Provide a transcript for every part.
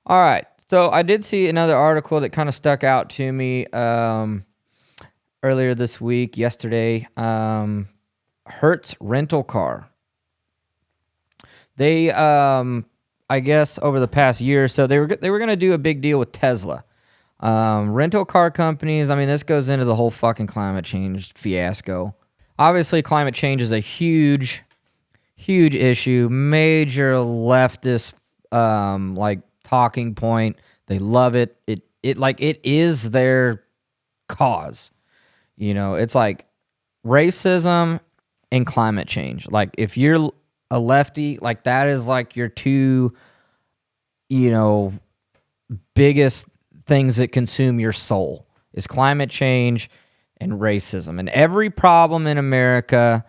All right. So I did see another article that kind of stuck out to me earlier this week, yesterday. Hertz rental car. They, I guess, over the past year or so, they were going to do a big deal with Tesla. Rental car companies. I mean, this goes into the whole fucking climate change fiasco. Obviously, climate change is a huge issue, major leftist like talking point. They love it. It is their cause. It's like racism and climate change. Like if you're a lefty, like that is like your two, biggest things that consume your soul is climate change and racism. And every problem in America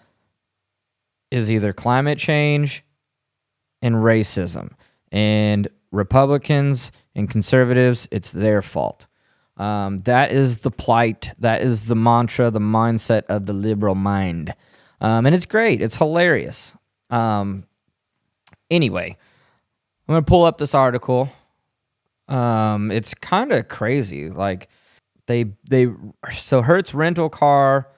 is either climate change and racism. And Republicans and conservatives, it's their fault. That is the plight. That is the mantra, the mindset of the liberal mind. And it's great. It's hilarious. Anyway, I'm going to pull up this article. It's kind of crazy. Like so Hertz rental car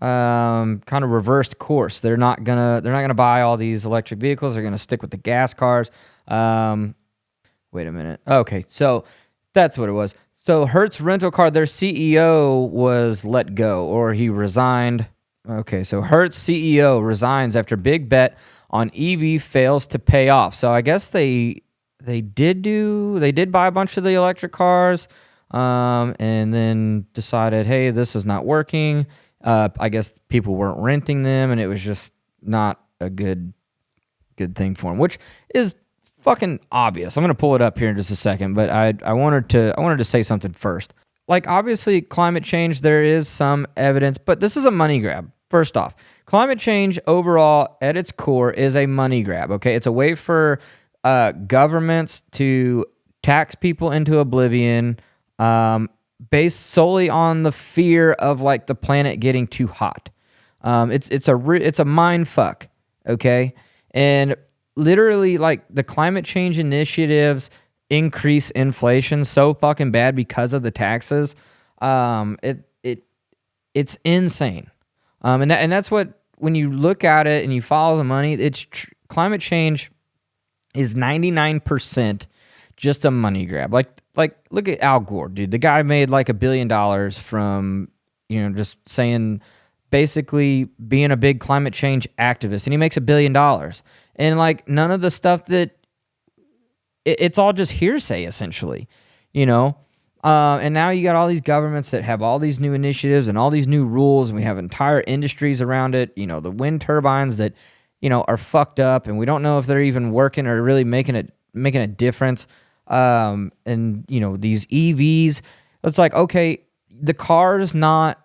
kind of reversed course. They're not gonna buy all these electric vehicles. They're gonna stick with the gas cars. Wait a minute. Okay, so that's what it was. So Hertz rental car, their CEO was let go, or he resigned. Okay, so Hertz CEO resigns after big bet on EV fails to pay off. So I guess they did buy a bunch of the electric cars, and then decided, hey, this is not working. I guess people weren't renting them, and it was just not a good thing for them, which is fucking obvious. I'm gonna pull it up here in just a second, but I wanted to say something first. Like, obviously, climate change, there is some evidence, but this is a money grab. First off, climate change overall, at its core, is a money grab. Okay, it's a way for governments to tax people into oblivion, based solely on the fear of like the planet getting too hot. It's a mind fuck. Okay, and literally, like, the climate change initiatives increase inflation so fucking bad because of the taxes. It's insane. And that's what, when you look at it and you follow the money, climate change is 99% just a money grab. Like look at Al Gore, dude. The guy made like $1 billion from, just saying, basically being a big climate change activist, and he makes $1 billion. And like none of the stuff it's all just hearsay, essentially, and now you got all these governments that have all these new initiatives and all these new rules, and we have entire industries around it. The wind turbines that, are fucked up, and we don't know if they're even working or really making a difference. And these EVs, it's like, okay, the car's not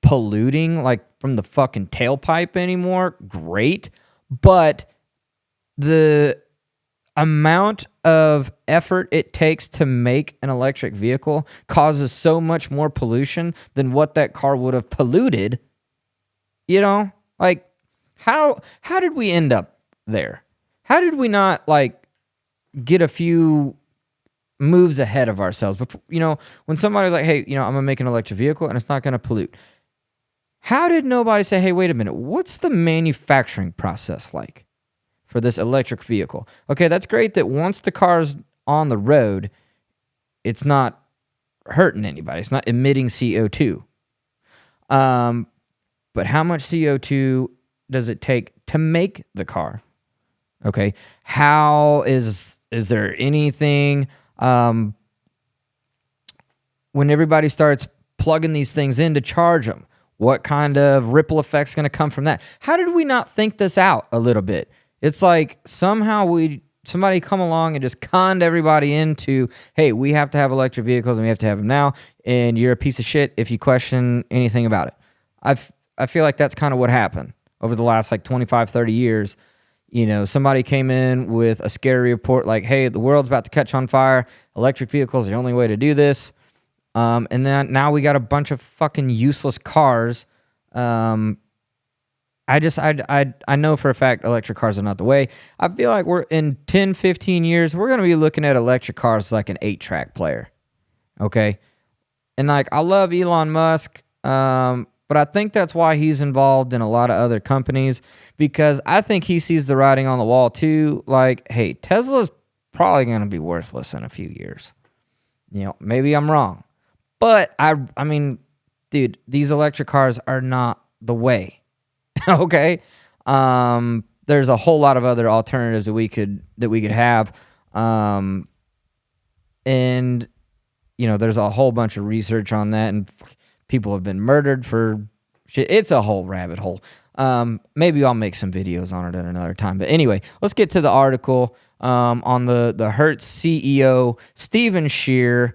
polluting like from the fucking tailpipe anymore. Great. But the amount of effort it takes to make an electric vehicle causes so much more pollution than what that car would have polluted. Like, how did we end up there? How did we not like get a few moves ahead of ourselves? But when somebody was like, hey, I'm gonna make an electric vehicle and it's not gonna pollute. How did nobody say, hey, wait a minute, what's the manufacturing process like for this electric vehicle? Okay, that's great that once the car's on the road, it's not hurting anybody. It's not emitting CO2. But how much CO2 does it take to make the car? Okay, how is there anything, when everybody starts plugging these things in to charge them, what kind of ripple effect's going to come from that? How did we not think this out a little bit? It's like somehow somebody come along and just conned everybody into, hey, we have to have electric vehicles and we have to have them now, and you're a piece of shit if you question anything about it. I feel like that's kind of what happened over the last like 25, 30 years. Somebody came in with a scary report like, hey, the world's about to catch on fire. Electric vehicles are the only way to do this. And then now we got a bunch of fucking useless cars I know for a fact electric cars are not the way. I feel like we're in 10, 15 years, we're going to be looking at electric cars like an 8-track player. Okay? And like, I love Elon Musk, but I think that's why he's involved in a lot of other companies, because I think he sees the writing on the wall too. Like, hey, Tesla's probably going to be worthless in a few years. You know, maybe I'm wrong, but I mean, dude, these electric cars are not the way. Okay, there's a whole lot of other alternatives that we could have, and you know, there's a whole bunch of research on that, and people have been murdered for shit. It's a whole rabbit hole. Maybe I'll make some videos on it at another time. But anyway, let's get to the article on the Hertz CEO Stephen Scher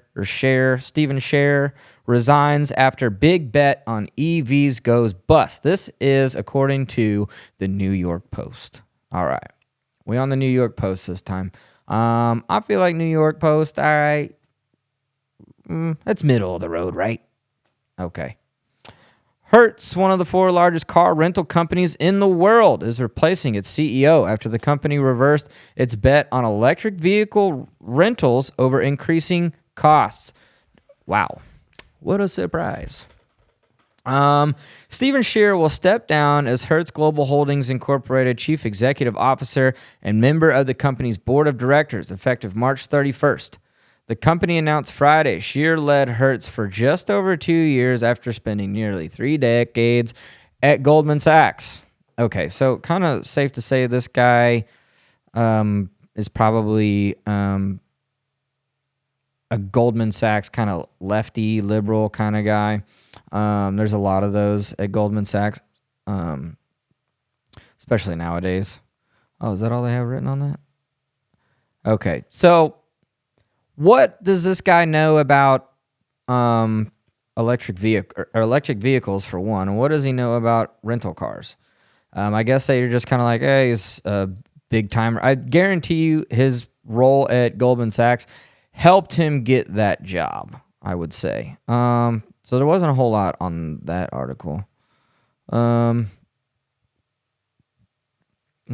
resigns after big bet on EVs goes bust. This is according to the New York Post. All right, we on the New York Post this time. I feel like New York Post. All right, that's middle of the road, right? Okay. Hertz, one of the 4 largest car rental companies in the world, is replacing its CEO after the company reversed its bet on electric vehicle rentals over increasing costs. Wow. What a surprise. Stephen Scher will step down as Hertz Global Holdings Incorporated Chief Executive Officer and member of the company's board of directors, effective March 31st. The company announced Friday Scher led Hertz for just over 2 years after spending nearly 3 decades at Goldman Sachs. Okay, so kind of safe to say this guy is probably a Goldman Sachs kind of lefty, liberal kind of guy. There's a lot of those at Goldman Sachs, especially nowadays. Oh, is that all they have written on that? Okay, so what does this guy know about electric vehicles for one? And what does he know about rental cars? I guess that you're just kind of like, hey, he's a big timer. I guarantee you his role at Goldman Sachs helped him get that job, I would say. So there wasn't a whole lot on that article. Let's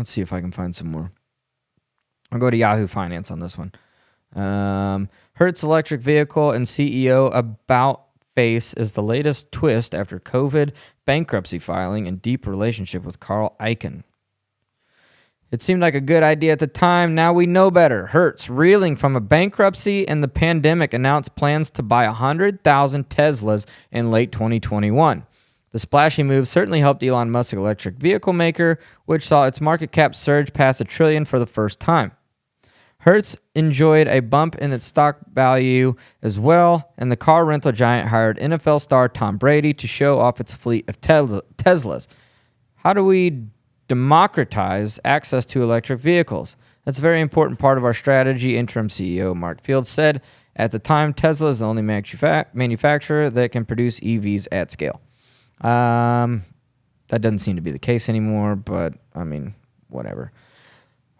see if I can find some more. I'll go to Yahoo Finance on this one. Hertz electric vehicle and CEO about face is the latest twist after COVID, bankruptcy filing, and deep relationship with Carl Icahn. It seemed like a good idea at the time. Now we know better. Hertz, reeling from a bankruptcy and the pandemic, announced plans to buy 100,000 Teslas in late 2021. The splashy move certainly helped Elon Musk's electric vehicle maker, which saw its market cap surge past $1 trillion for the first time. Hertz enjoyed a bump in its stock value as well, and the car rental giant hired NFL star Tom Brady to show off its fleet of Teslas. How do we democratize access to electric vehicles? That's a very important part of our strategy, interim CEO Mark Fields said. At the time, Tesla is the only manufacturer that can produce EVs at scale. That doesn't seem to be the case anymore, but, I mean, whatever.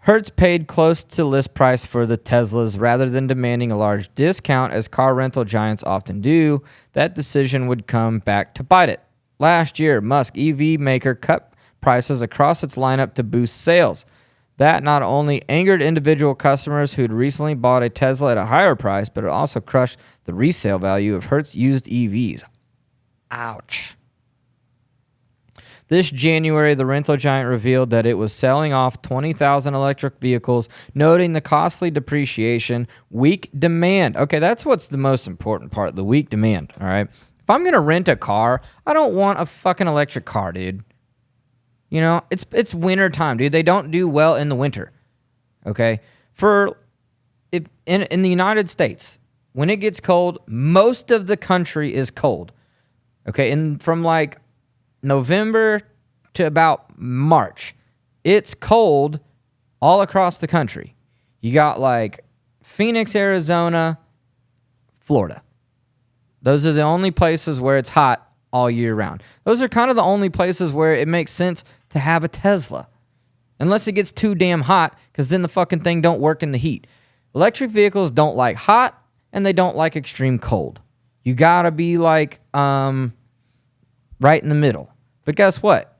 Hertz paid close to list price for the Teslas rather than demanding a large discount, as car rental giants often do. That decision would come back to bite it. Last year, Musk EV maker cut prices across its lineup to boost sales. That not only angered individual customers who'd recently bought a Tesla at a higher price, but it also crushed the resale value of Hertz used EVs. Ouch. This January, the rental giant revealed that it was selling off 20,000 electric vehicles, noting the costly depreciation, weak demand. Okay, that's what's the most important part, the weak demand, all right? If I'm going to rent a car, I don't want a fucking electric car, dude. You know, it's winter time, dude. They don't do well in the winter, okay? If in the United States, when it gets cold, most of the country is cold, okay? And from like November to about March, it's cold all across the country. You got like Phoenix, Arizona, Florida. Those are the only places where it's hot all year round. Those are kind of the only places where it makes sense to have a Tesla. Unless it gets too damn hot, because then the fucking thing don't work in the heat. Electric vehicles don't like hot, and they don't like extreme cold. You gotta be like right in the middle. But guess what?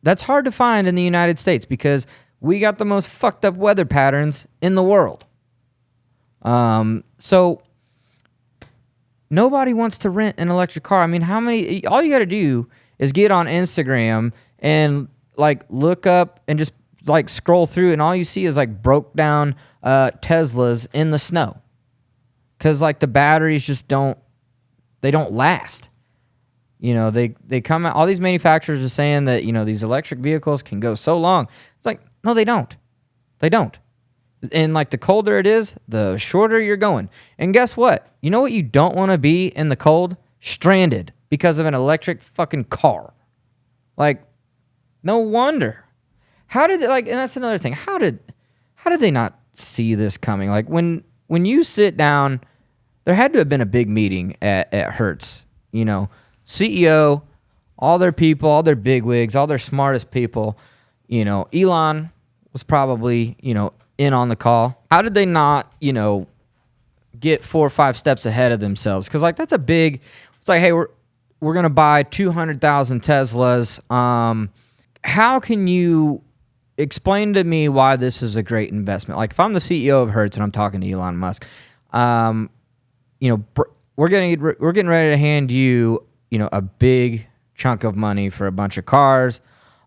That's hard to find in the United States because we got the most fucked up weather patterns in the world. So nobody wants to rent an electric car. I mean, all you got to do is get on Instagram and like look up and just like scroll through, and all you see is like broke down Teslas in the snow. Cause like the batteries just don't last. You know, they come out, all these manufacturers are saying that, you know, these electric vehicles can go so long. It's like, no, they don't. They don't. And like the colder it is, the shorter you're going. And guess what? You know what you don't want to be in the cold? Stranded because of an electric fucking car. Like, no wonder. How did they, like, and that's another thing. How did they not see this coming? Like when you sit down, there had to have been a big meeting at Hertz, you know, CEO, all their people, all their bigwigs, all their smartest people, you know, Elon was probably, you know, in on the call. How did they not, you know, get 4 or 5 steps ahead of themselves? Because like that's a big. It's like, hey, we're gonna buy 200,000 Teslas. How can you explain to me why this is a great investment? Like if I'm the CEO of Hertz and I'm talking to Elon Musk, you know, we're getting ready to hand you, you know, a big chunk of money for a bunch of cars.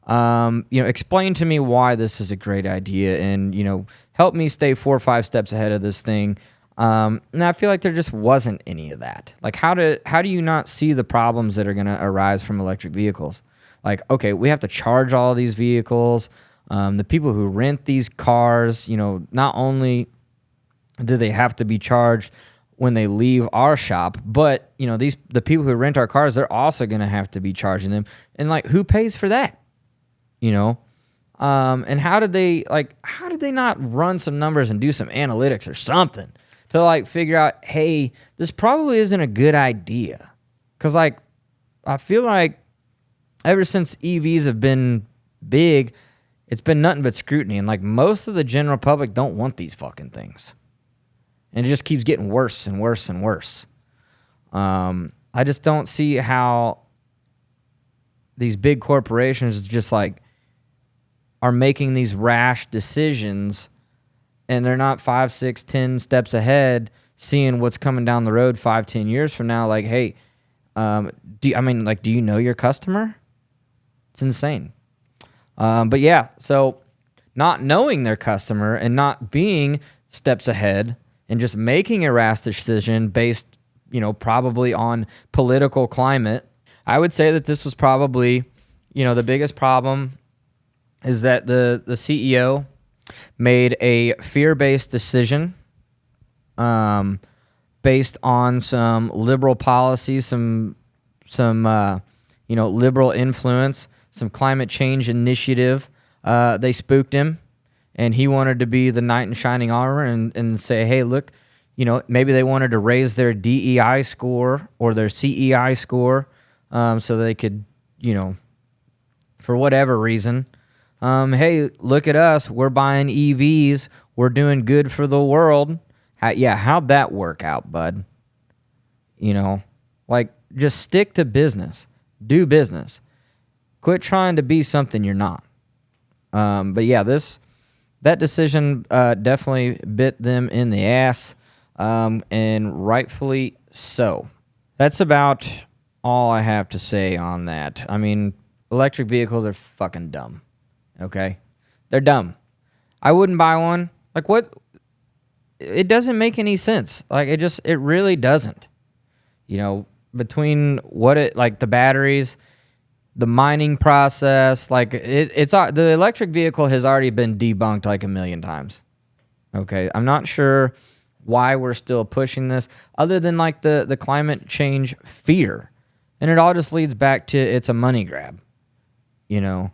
You know, explain to me why this is a great idea, and you know, help me stay 4 or 5 steps ahead of this thing. And I feel like there just wasn't any of that. Like, how do you not see the problems that are going to arise from electric vehicles? Like, okay, we have to charge all these vehicles. The people who rent these cars, you know, not only do they have to be charged when they leave our shop, but you know, the people who rent our cars, they're also going to have to be charging them. And like, who pays for that? You know, and how did they not run some numbers and do some analytics or something to like figure out, hey, this probably isn't a good idea? Because like, I feel like ever since EVs have been big, it's been nothing but scrutiny, and like most of the general public don't want these fucking things, and it just keeps getting worse and worse and worse. I just don't see how these big corporations just like are making these rash decisions, and they're not 5, 6, 10 steps ahead, seeing what's coming down the road 5, 10 years from now. Like, hey, do you know your customer? It's insane. But yeah, so not knowing their customer and not being steps ahead and just making a rash decision based, you know, probably on political climate, I would say that this was probably, you know, the biggest problem is that the CEO made a fear-based decision based on some liberal policies, some you know, liberal influence, some climate change initiative. They spooked him, and he wanted to be the knight in shining armor and say, hey, look, you know, maybe they wanted to raise their DEI score or their CEI score so they could, you know, for whatever reason, hey, look at us. We're buying EVs. We're doing good for the world. How'd that work out, bud? You know, like, just stick to business. Do business. Quit trying to be something you're not. But yeah, that decision definitely bit them in the ass, and rightfully so. That's about all I have to say on that. I mean, electric vehicles are fucking dumb. Okay? They're dumb. I wouldn't buy one. Like, what? It doesn't make any sense. Like, it really doesn't. You know, between the batteries, the mining process, like it's the electric vehicle has already been debunked like 1,000,000 times. Okay? I'm not sure why we're still pushing this other than like the climate change fear. And it all just leads back to it's a money grab. You know,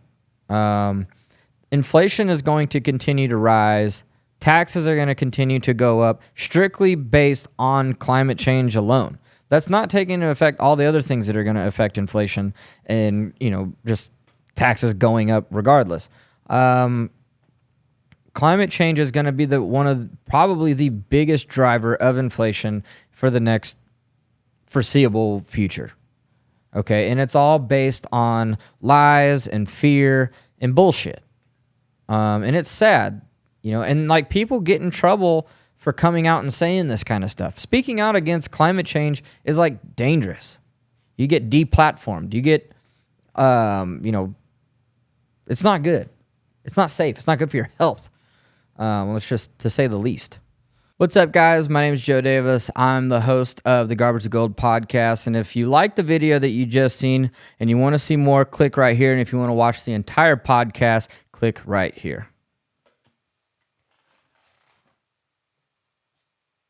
inflation is going to continue to rise. Taxes are going to continue to go up strictly based on climate change alone. That's not taking into effect all the other things that are going to affect inflation and, you know, just taxes going up regardless. Climate change is going to be probably the biggest driver of inflation for the next foreseeable future. Okay, and it's all based on lies and fear and bullshit. And it's sad, and like people get in trouble for coming out and saying this kind of stuff. Speaking out against climate change is like dangerous. You get deplatformed. You get, it's not good. It's not safe. It's not good for your health. It's just to say the least. What's up, guys? My name is Joe Davis. I'm the host of the Garbage to Gold podcast. And if you like the video that you just seen and you want to see more, click right here. And if you want to watch the entire podcast, click right here.